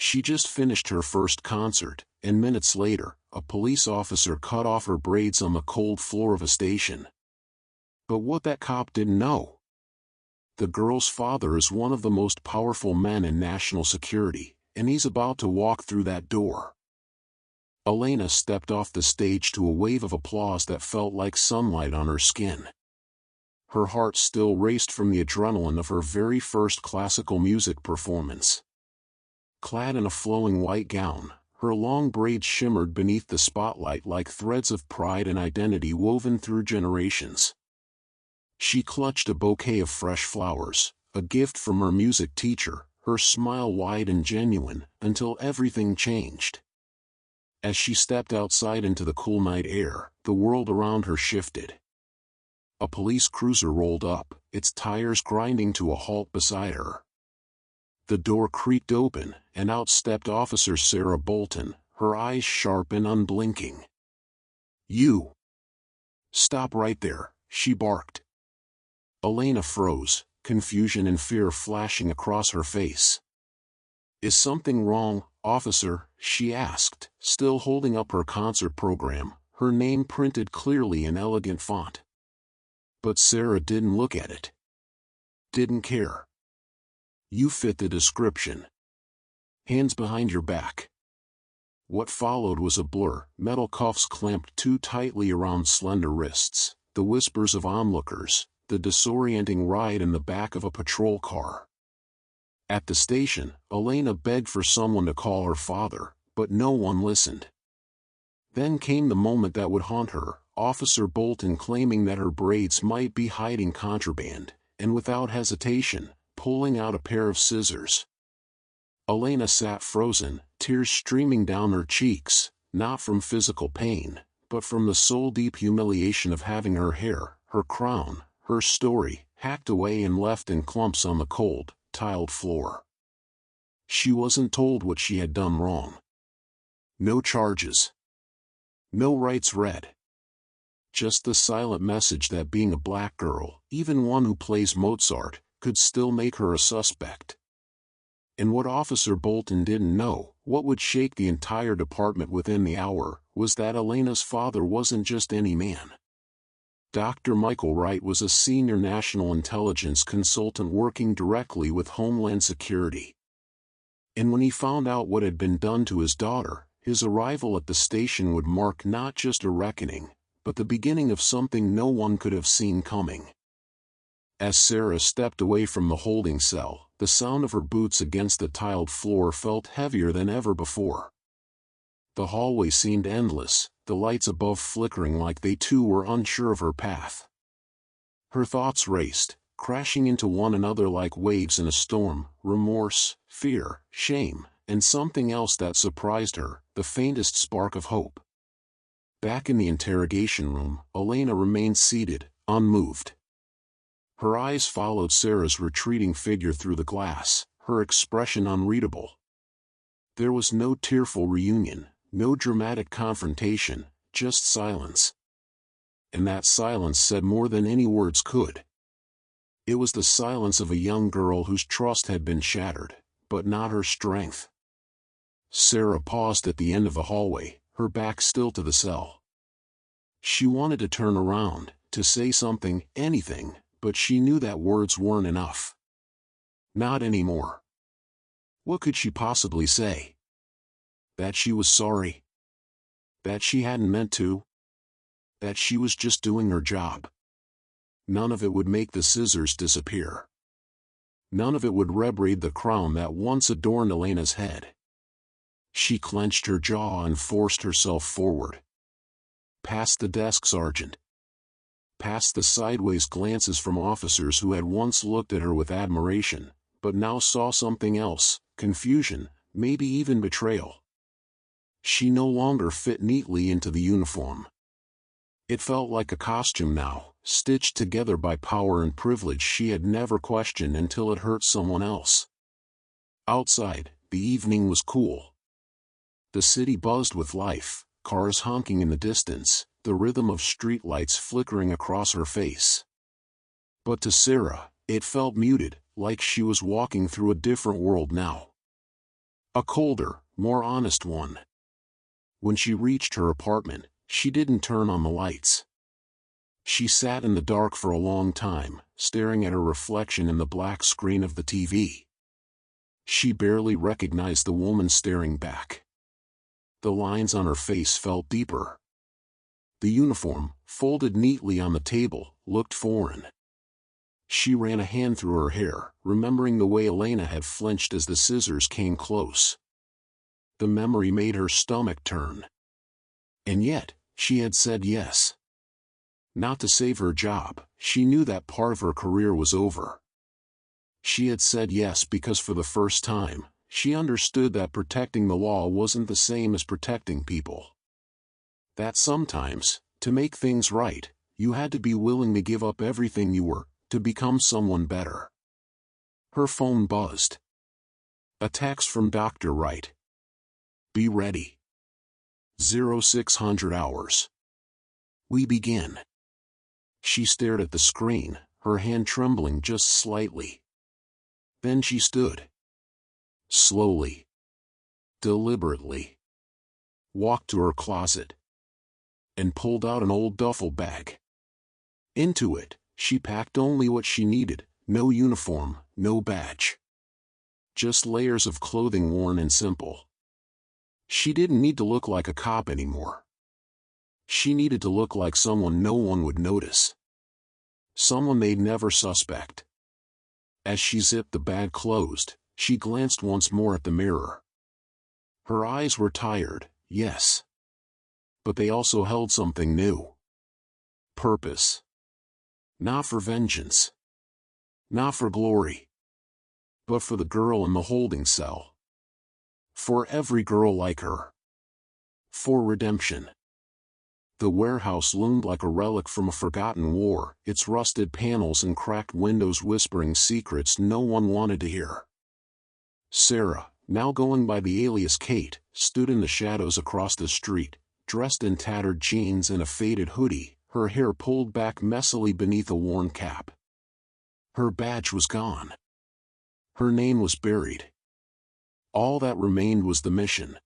She just finished her first concert, and minutes later, a police officer cut off her braids on the cold floor of a station. But what that cop didn't know: the girl's father is one of the most powerful men in national security, and he's about to walk through that door. Elena stepped off the stage to a wave of applause that felt like sunlight on her skin. Her heart still raced from the adrenaline of her very first classical music performance. Clad in a flowing white gown, her long braids shimmered beneath the spotlight like threads of pride and identity woven through generations. She clutched a bouquet of fresh flowers, a gift from her music teacher, her smile wide and genuine, until everything changed. As she stepped outside into the cool night air, the world around her shifted. A police cruiser rolled up, its tires grinding to a halt beside her. The door creaked open, and out stepped Officer Sarah Bolton, her eyes sharp and unblinking. "You! Stop right there," she barked. Elena froze, confusion and fear flashing across her face. "Is something wrong, officer?" she asked, still holding up her concert program, her name printed clearly in elegant font. But Sarah didn't look at it. Didn't care. "You fit the description. Hands behind your back." What followed was a blur, metal cuffs clamped too tightly around slender wrists, the whispers of onlookers, the disorienting ride in the back of a patrol car. At the station, Elena begged for someone to call her father, but no one listened. Then came the moment that would haunt her, Officer Bolton claiming that her braids might be hiding contraband, and without hesitation, pulling out a pair of scissors. Elena sat frozen, tears streaming down her cheeks, not from physical pain, but from the soul-deep humiliation of having her hair, her crown, her story, hacked away and left in clumps on the cold, tiled floor. She wasn't told what she had done wrong. No charges. No rights read. Just the silent message that being a black girl, even one who plays Mozart, could still make her a suspect. And what Officer Bolton didn't know, what would shake the entire department within the hour, was that Elena's father wasn't just any man. Dr. Michael Wright was a senior national intelligence consultant working directly with Homeland Security. And when he found out what had been done to his daughter, his arrival at the station would mark not just a reckoning, but the beginning of something no one could have seen coming. As Sarah stepped away from the holding cell, the sound of her boots against the tiled floor felt heavier than ever before. The hallway seemed endless, the lights above flickering like they too were unsure of her path. Her thoughts raced, crashing into one another like waves in a storm: remorse, fear, shame, and something else that surprised her, the faintest spark of hope. Back in the interrogation room, Elena remained seated, unmoved. Her eyes followed Sarah's retreating figure through the glass, her expression unreadable. There was no tearful reunion, no dramatic confrontation, just silence. And that silence said more than any words could. It was the silence of a young girl whose trust had been shattered, but not her strength. Sarah paused at the end of the hallway, her back still to the cell. She wanted to turn around, to say something, anything, but she knew that words weren't enough. Not anymore. What could she possibly say? That she was sorry? That she hadn't meant to? That she was just doing her job? None of it would make the scissors disappear. None of it would rebraid the crown that once adorned Elena's head. She clenched her jaw and forced herself forward. Past the desk sergeant. Past the sideways glances from officers who had once looked at her with admiration, but now saw something else: confusion, maybe even betrayal. She no longer fit neatly into the uniform. It felt like a costume now, stitched together by power and privilege she had never questioned until it hurt someone else. Outside, the evening was cool. The city buzzed with life, cars honking in the distance, the rhythm of streetlights flickering across her face. But to Sarah, it felt muted, like she was walking through a different world now. A colder, more honest one. When she reached her apartment, she didn't turn on the lights. She sat in the dark for a long time, staring at her reflection in the black screen of the TV. She barely recognized the woman staring back. The lines on her face felt deeper. The uniform, folded neatly on the table, looked foreign. She ran a hand through her hair, remembering the way Elena had flinched as the scissors came close. The memory made her stomach turn. And yet, she had said yes. Not to save her job, she knew that part of her career was over. She had said yes because for the first time, she understood that protecting the law wasn't the same as protecting people. That sometimes, to make things right, you had to be willing to give up everything you were, to become someone better. Her phone buzzed. A text from Dr. Wright. Be ready. 0600 hours. We begin. She stared at the screen, her hand trembling just slightly. Then she stood. Slowly. Deliberately. Walked to her closet. And pulled out an old duffel bag. Into it, she packed only what she needed, no uniform, no badge. Just layers of clothing worn and simple. She didn't need to look like a cop anymore. She needed to look like someone no one would notice. Someone they'd never suspect. As she zipped the bag closed, she glanced once more at the mirror. Her eyes were tired, yes. But they also held something new. Purpose. Not for vengeance. Not for glory. But for the girl in the holding cell. For every girl like her. For redemption. The warehouse loomed like a relic from a forgotten war, its rusted panels and cracked windows whispering secrets no one wanted to hear. Sarah, now going by the alias Kate, stood in the shadows across the street, dressed in tattered jeans and a faded hoodie, her hair pulled back messily beneath a worn cap. Her badge was gone. Her name was buried. All that remained was the mission.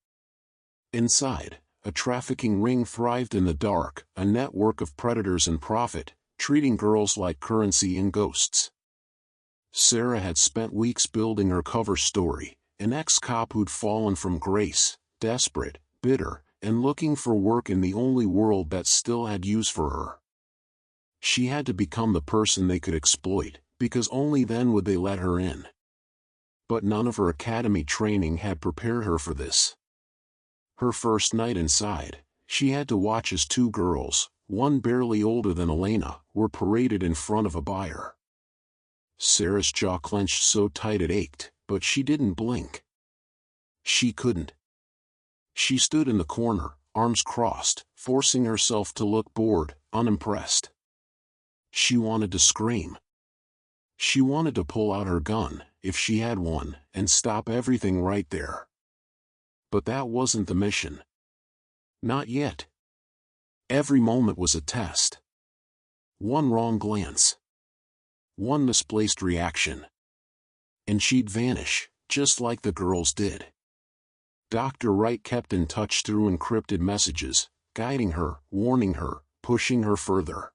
Inside, a trafficking ring thrived in the dark, a network of predators and profit, treating girls like currency and ghosts. Sarah had spent weeks building her cover story, an ex-cop who'd fallen from grace, desperate, bitter, and looking for work in the only world that still had use for her. She had to become the person they could exploit, because only then would they let her in. But none of her academy training had prepared her for this. Her first night inside, she had to watch as two girls, one barely older than Elena, were paraded in front of a buyer. Sarah's jaw clenched so tight it ached, but she didn't blink. She couldn't. She stood in the corner, arms crossed, forcing herself to look bored, unimpressed. She wanted to scream. She wanted to pull out her gun, if she had one, and stop everything right there. But that wasn't the mission. Not yet. Every moment was a test. One wrong glance. One misplaced reaction. And she'd vanish, just like the girls did. Dr. Wright kept in touch through encrypted messages, guiding her, warning her, pushing her further.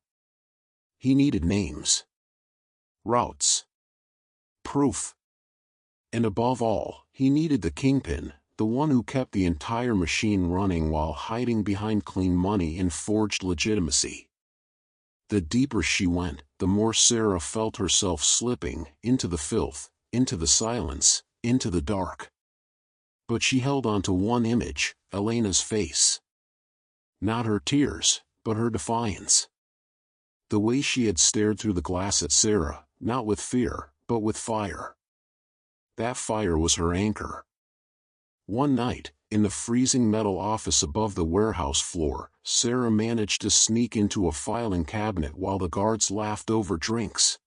He needed names. Routes. Proof. And above all, he needed the kingpin, the one who kept the entire machine running while hiding behind clean money and forged legitimacy. The deeper she went, the more Sarah felt herself slipping, into the filth, into the silence, into the dark. But she held on to one image, Elena's face. Not her tears, but her defiance. The way she had stared through the glass at Sarah, not with fear, but with fire. That fire was her anchor. One night, in the freezing metal office above the warehouse floor, Sarah managed to sneak into a filing cabinet while the guards laughed over drinks.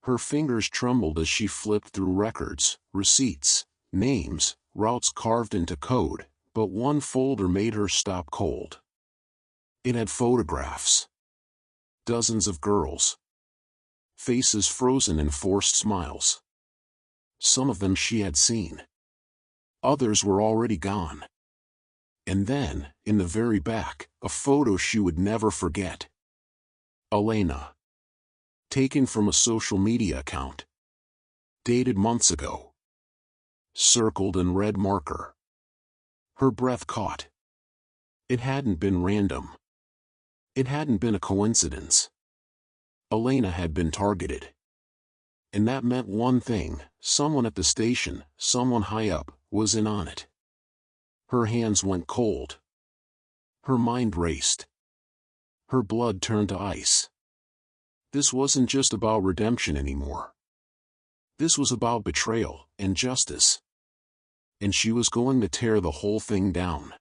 Her fingers trembled as she flipped through records, receipts, names, routes carved into code, but one folder made her stop cold. It had photographs. Dozens of girls. Faces frozen in forced smiles. Some of them she had seen. Others were already gone. And then, in the very back, a photo she would never forget. Elena. Taken from a social media account. Dated months ago. Circled in red marker. Her breath caught. It hadn't been random. It hadn't been a coincidence. Elena had been targeted. And that meant one thing: someone at the station, someone high up, was in on it. Her hands went cold. Her mind raced. Her blood turned to ice. This wasn't just about redemption anymore. This was about betrayal and justice. And she was going to tear the whole thing down.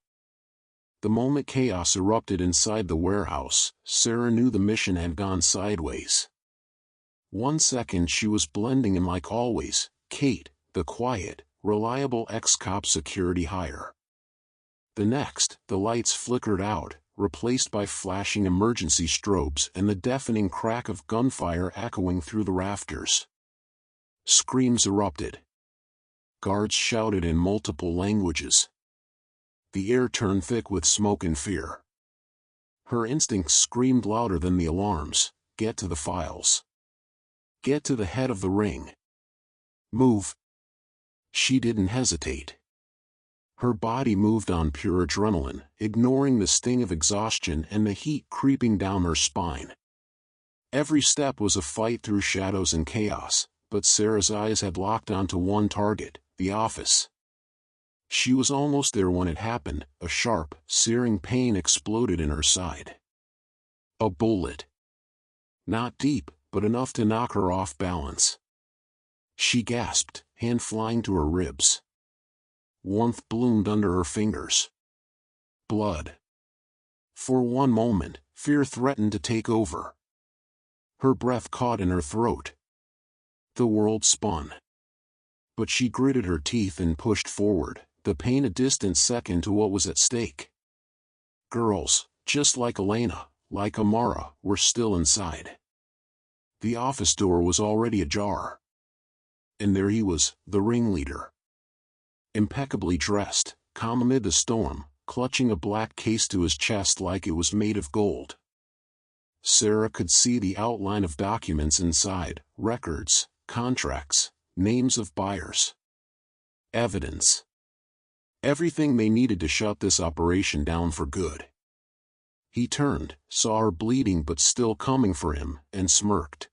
The moment chaos erupted inside the warehouse, Sarah knew the mission had gone sideways. 1 second she was blending in like always, Kate, the quiet, reliable ex-cop security hire. The next, the lights flickered out, replaced by flashing emergency strobes and the deafening crack of gunfire echoing through the rafters. Screams erupted. Guards shouted in multiple languages. The air turned thick with smoke and fear. Her instincts screamed louder than the alarms: get to the files. Get to the head of the ring. Move. She didn't hesitate. Her body moved on pure adrenaline, ignoring the sting of exhaustion and the heat creeping down her spine. Every step was a fight through shadows and chaos, but Sarah's eyes had locked onto one target: the office. She was almost there when it happened. A sharp, searing pain exploded in her side. A bullet. Not deep, but enough to knock her off balance. She gasped, hand flying to her ribs. Warmth bloomed under her fingers. Blood. For one moment, fear threatened to take over. Her breath caught in her throat. The world spun. But she gritted her teeth and pushed forward, the pain a distant second to what was at stake. Girls, just like Elena, like Amara, were still inside. The office door was already ajar. And there he was, the ringleader. Impeccably dressed, calm amid the storm, clutching a black case to his chest like it was made of gold. Sarah could see the outline of documents inside: records, contracts, names of buyers. Evidence. Everything they needed to shut this operation down for good. He turned, saw her bleeding but still coming for him, and smirked.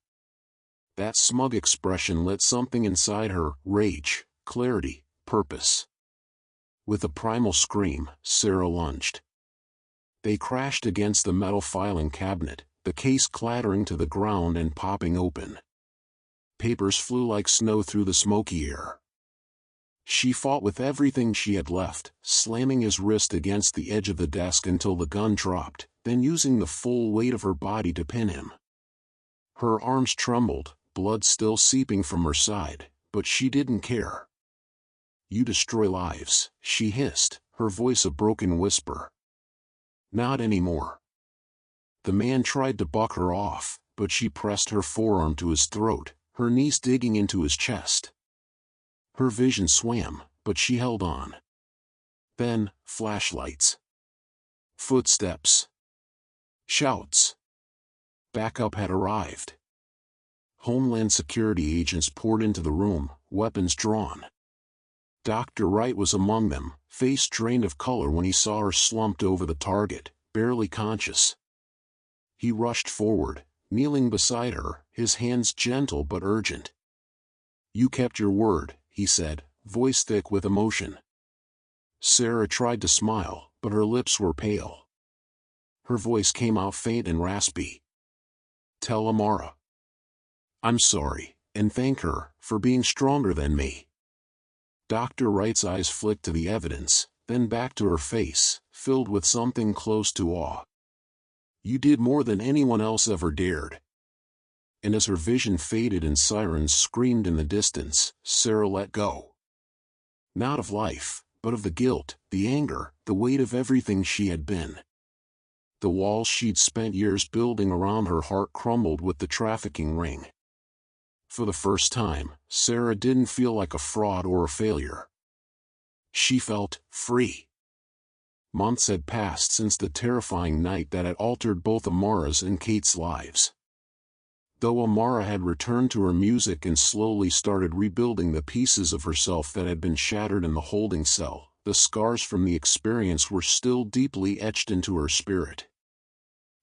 That smug expression lit something inside her: rage, clarity, purpose. With a primal scream, Sarah lunged. They crashed against the metal filing cabinet, the case clattering to the ground and popping open. Papers flew like snow through the smoky air. She fought with everything she had left, slamming his wrist against the edge of the desk until the gun dropped, then using the full weight of her body to pin him. Her arms trembled, blood still seeping from her side, but she didn't care. "You destroy lives," she hissed, her voice a broken whisper. "Not anymore." The man tried to buck her off, but she pressed her forearm to his throat, her knees digging into his chest. Her vision swam, but she held on. Then, flashlights. Footsteps. Shouts. Backup had arrived. Homeland Security agents poured into the room, weapons drawn. Dr. Wright was among them, face drained of color when he saw her slumped over the target, barely conscious. He rushed forward, kneeling beside her, his hands gentle but urgent. "You kept your word," he said, voice thick with emotion. Sarah tried to smile, but her lips were pale. Her voice came out faint and raspy. "Tell Amara I'm sorry, and thank her for being stronger than me." Dr. Wright's eyes flicked to the evidence, then back to her face, filled with something close to awe. "You did more than anyone else ever dared." And as her vision faded and sirens screamed in the distance, Sarah let go. Not of life, but of the guilt, the anger, the weight of everything she had been. The walls she'd spent years building around her heart crumbled with the trafficking ring. For the first time, Sarah didn't feel like a fraud or a failure. She felt free. Months had passed since the terrifying night that had altered both Amara's and Kate's lives. Though Amara had returned to her music and slowly started rebuilding the pieces of herself that had been shattered in the holding cell, the scars from the experience were still deeply etched into her spirit.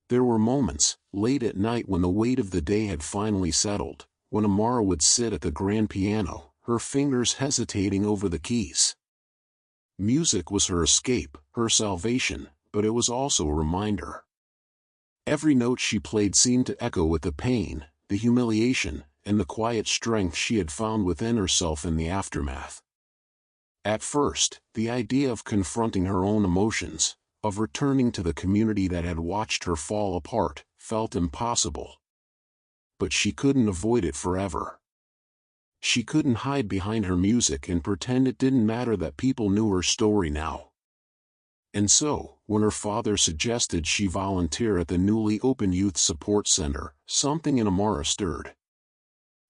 There were moments, late at night when the weight of the day had finally settled, when Amara would sit at the grand piano, her fingers hesitating over the keys. Music was her escape, her salvation, but it was also a reminder. Every note she played seemed to echo with the pain, the humiliation, and the quiet strength she had found within herself in the aftermath. At first, the idea of confronting her own emotions, of returning to the community that had watched her fall apart, felt impossible. But she couldn't avoid it forever. She couldn't hide behind her music and pretend it didn't matter that people knew her story now. And so, when her father suggested she volunteer at the newly opened youth support center, something in Amara stirred.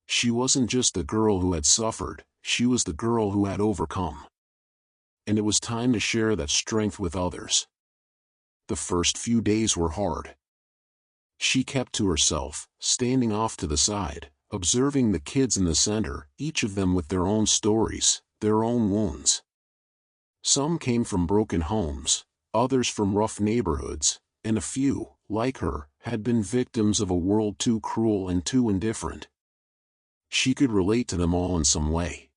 She wasn't just the girl who had suffered, she was the girl who had overcome. And it was time to share that strength with others. The first few days were hard. She kept to herself, standing off to the side, observing the kids in the center, each of them with their own stories, their own wounds. Some came from broken homes, others from rough neighborhoods, and a few, like her, had been victims of a world too cruel and too indifferent. She could relate to them all in some way.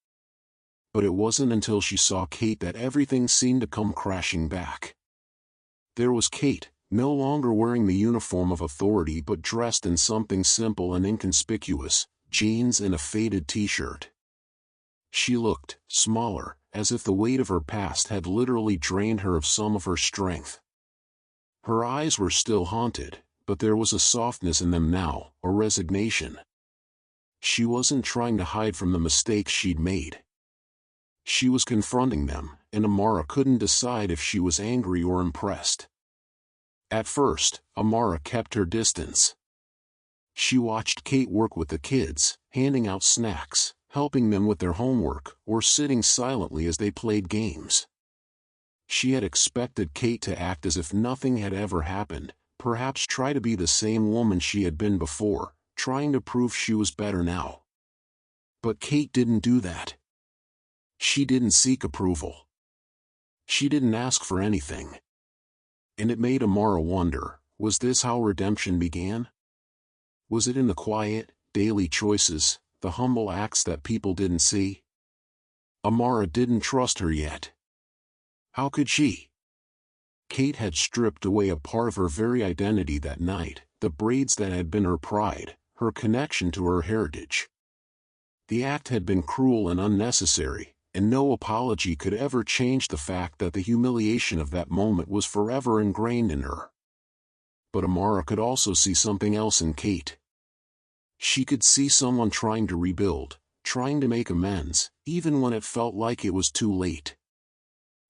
But it wasn't until she saw Kate that everything seemed to come crashing back. There was Kate, no longer wearing the uniform of authority but dressed in something simple and inconspicuous, jeans and a faded t-shirt. She looked smaller, as if the weight of her past had literally drained her of some of her strength. Her eyes were still haunted, but there was a softness in them now, a resignation. She wasn't trying to hide from the mistakes she'd made. She was confronting them, and Amara couldn't decide if she was angry or impressed. At first, Amara kept her distance. She watched Kate work with the kids, handing out snacks, helping them with their homework, or sitting silently as they played games. She had expected Kate to act as if nothing had ever happened, perhaps try to be the same woman she had been before, trying to prove she was better now. But Kate didn't do that. She didn't seek approval. She didn't ask for anything. And it made Amara wonder, was this how redemption began? Was it in the quiet, daily choices, the humble acts that people didn't see? Amara didn't trust her yet. How could she? Kate had stripped away a part of her very identity that night, the braids that had been her pride, her connection to her heritage. The act had been cruel and unnecessary, and no apology could ever change the fact that the humiliation of that moment was forever ingrained in her. But Amara could also see something else in Kate. She could see someone trying to rebuild, trying to make amends, even when it felt like it was too late.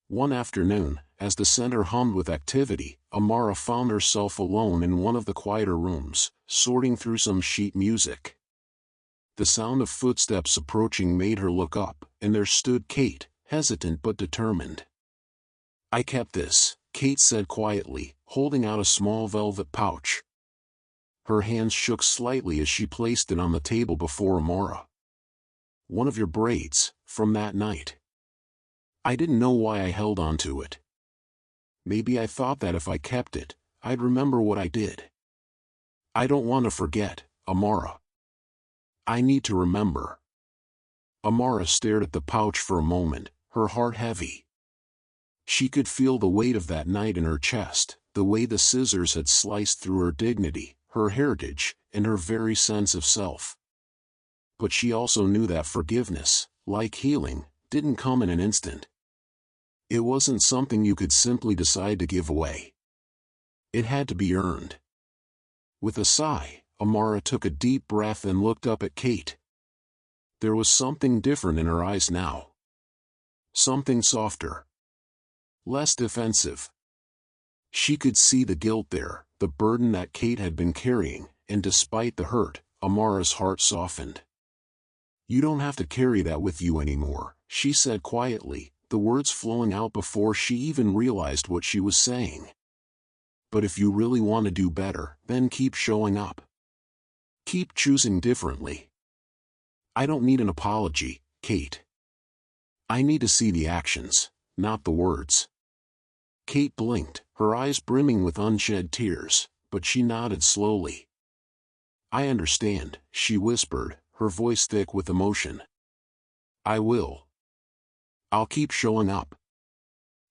One afternoon, as the center hummed with activity, Amara found herself alone in one of the quieter rooms, sorting through some sheet music. The sound of footsteps approaching made her look up, and there stood Kate, hesitant but determined. "I kept this," Kate said quietly, holding out a small velvet pouch. Her hands shook slightly as she placed it on the table before Amara. "One of your braids, from that night. I didn't know why I held on to it. Maybe I thought that if I kept it, I'd remember what I did. I don't want to forget, Amara. I need to remember." Amara stared at the pouch for a moment, her heart heavy. She could feel the weight of that night in her chest, the way the scissors had sliced through her dignity, her heritage, and her very sense of self. But she also knew that forgiveness, like healing, didn't come in an instant. It wasn't something you could simply decide to give away. It had to be earned. With a sigh, Amara took a deep breath and looked up at Kate. There was something different in her eyes now. Something softer. Less defensive. She could see the guilt there, the burden that Kate had been carrying, and despite the hurt, Amara's heart softened. "You don't have to carry that with you anymore," she said quietly, the words flowing out before she even realized what she was saying. But if you really want to do better, then keep showing up. Keep choosing differently. I don't need an apology, Kate. I need to see the actions, not the words. Kate blinked, her eyes brimming with unshed tears, but she nodded slowly. I understand, she whispered, her voice thick with emotion. I will. I'll keep showing up.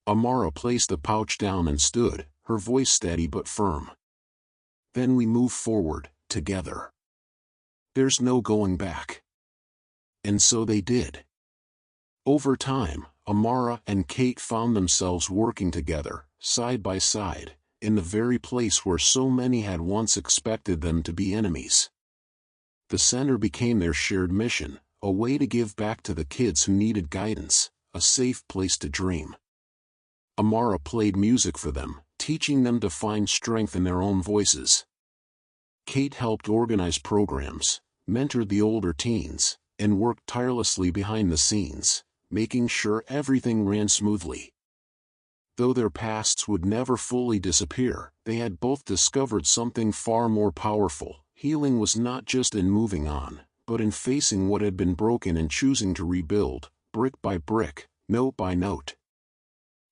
Amara placed the pouch down and stood, her voice steady but firm. Then we move forward, together. There's no going back. And so they did. Over time, Amara and Kate found themselves working together, side by side, in the very place where so many had once expected them to be enemies. The center became their shared mission, a way to give back to the kids who needed guidance, a safe place to dream. Amara played music for them, teaching them to find strength in their own voices. Kate helped organize programs, mentored the older teens, and worked tirelessly behind the scenes, making sure everything ran smoothly. Though their pasts would never fully disappear, they had both discovered something far more powerful. Healing was not just in moving on, but in facing what had been broken and choosing to rebuild, brick by brick, note by note.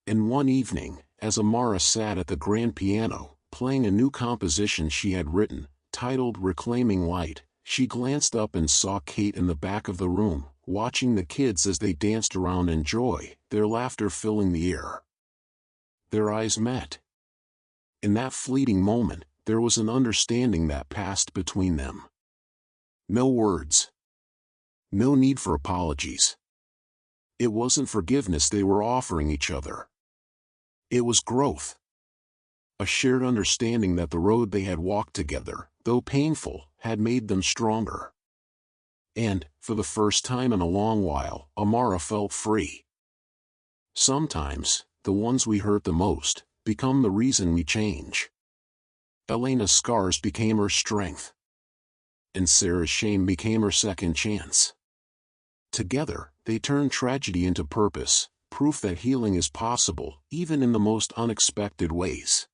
And one evening, as Amara sat at the grand piano, playing a new composition she had written, titled Reclaiming Light, she glanced up and saw Kate in the back of the room, watching the kids as they danced around in joy, their laughter filling the air. Their eyes met. In that fleeting moment, there was an understanding that passed between them. No words. No need for apologies. It wasn't forgiveness they were offering each other. It was growth. A shared understanding that the road they had walked together, though painful, had made them stronger. And, for the first time in a long while, Amara felt free. Sometimes, the ones we hurt the most, become the reason we change. Elena's scars became her strength. And Sarah's shame became her second chance. Together, they turned tragedy into purpose, proof that healing is possible, even in the most unexpected ways.